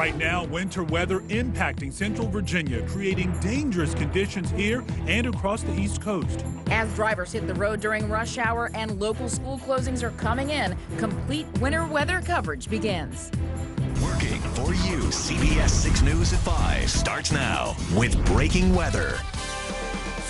Right now, winter weather impacting central Virginia, creating dangerous conditions here and across the East Coast. As drivers hit the road during rush hour and local school closings are coming in, complete winter weather coverage begins. Working for you, CBS 6 News at 5 starts now with breaking weather.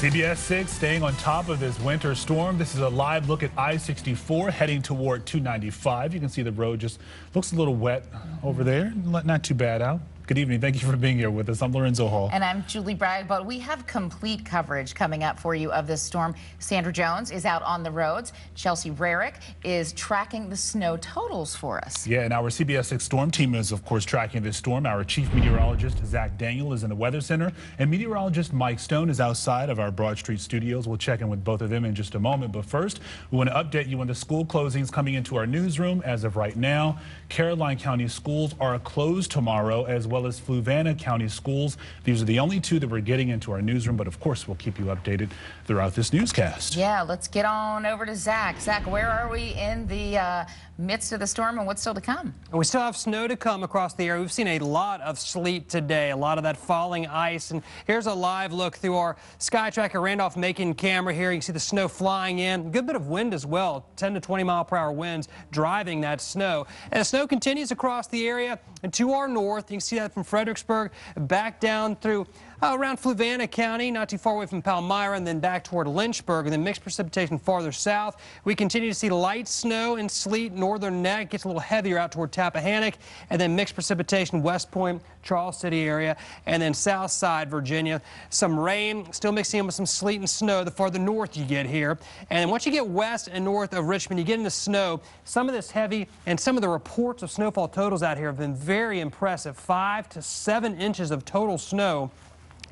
CBS 6 staying on top of this winter storm. This is a live look at I-64 heading toward 295. You can see the road just looks a little wet over there. Not too bad out. Good evening. Thank you for being here with us. I'm Lorenzo Hall. And I'm Julie Bragg, but we have complete coverage coming up for you of this storm. Sandra Jones is out on the roads. Chelsea Rarick is tracking the snow totals for us. Yeah, and our CBS 6 storm team is, of course, tracking this storm. Our chief meteorologist, Zach Daniel, is in the Weather Center, and meteorologist Mike Stone is outside of our Broad Street studios. We'll check in with both of them in just a moment. But first, we want to update you on the school closings coming into our newsroom. As of right now, Caroline County schools are closed tomorrow, as well as Fluvanna County schools. These are the only two that we're getting into our newsroom, but of course we'll keep you updated throughout this newscast. Yeah, let's get on over to Zach. Zach, where are we in the midst of the storm and what's still to come? We still have snow to come across the area. We've seen a lot of sleet today, a lot of that falling ice. And here's a live look through our SkyTracker Randolph-Macon camera here. You can see the snow flying in. A good bit of wind as well, 10 to 20 mile per hour winds driving that snow. And the snow continues across the area and to our north. You can see that from Fredericksburg back down through around Fluvanna County, not too far away from Palmyra, and then back toward Lynchburg, and then mixed precipitation farther south. We continue to see light snow and sleet. Northern Neck gets a little heavier out toward Tappahannock, and then mixed precipitation West Point, Charles City area, and then south side Virginia. Some rain still mixing in with some sleet and snow the farther north you get here. And once you get west and north of Richmond, you get into snow. Some of this heavy and some of the reports of snowfall totals out here have been very impressive. 5 to 7 inches of total snow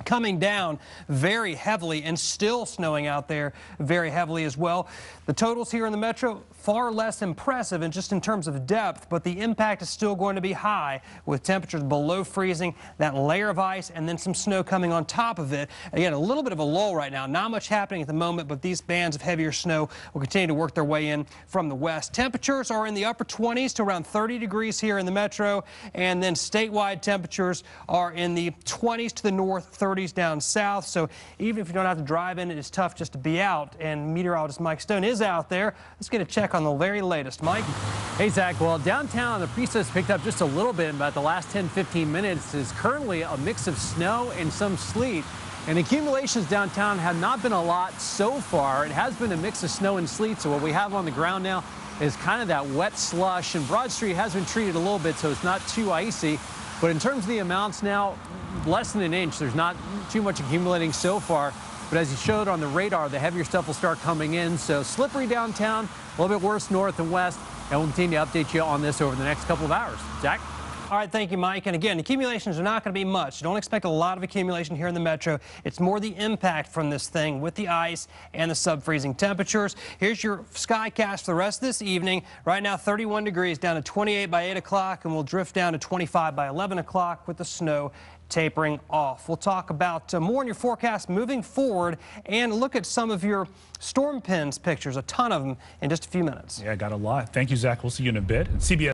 coming down very heavily and still snowing out there very heavily as well. The totals here in the metro far less impressive and just in terms of depth, but the impact is still going to be high with temperatures below freezing, that layer of ice, and then some snow coming on top of it. Again, a little bit of a lull right now. Not much happening at the moment, but these bands of heavier snow will continue to work their way in from the west. Temperatures are in the upper 20s to around 30 degrees here in the metro, and then statewide temperatures are in the 20s to the north, 30s down south. So even if you don't have to drive in, it is tough just to be out. And meteorologist Mike Stone is out there. Let's get a check on the very latest. Mike? Hey, Zach. Well, downtown, the precipitation's picked up just a little bit in about the last 10-15 minutes. Is currently a mix of snow and some sleet. And accumulations downtown have not been a lot so far. It has been a mix of snow and sleet. So what we have on the ground now is kind of that wet slush. And Broad Street has been treated a little bit, so it's not too icy. But in terms of the amounts now, less than an inch. There's not too much accumulating so far. But as you showed on the radar, the heavier stuff will start coming in. So slippery downtown, a little bit worse north and west. And we'll continue to update you on this over the next couple of hours. Zach? All right, thank you, Mike. And again, accumulations are not going to be much. Don't expect a lot of accumulation here in the metro. It's more the impact from this thing with the ice and the sub-freezing temperatures. Here's your skycast for the rest of this evening. Right now, 31 degrees, down to 28 by 8 o'clock, and we'll drift down to 25 by 11 o'clock with the snow tapering off. We'll talk about more in your forecast moving forward and look at some of your storm pins pictures, a ton of them, in just a few minutes. Yeah, I got a lot. Thank you, Zach. We'll see you in a bit. CBS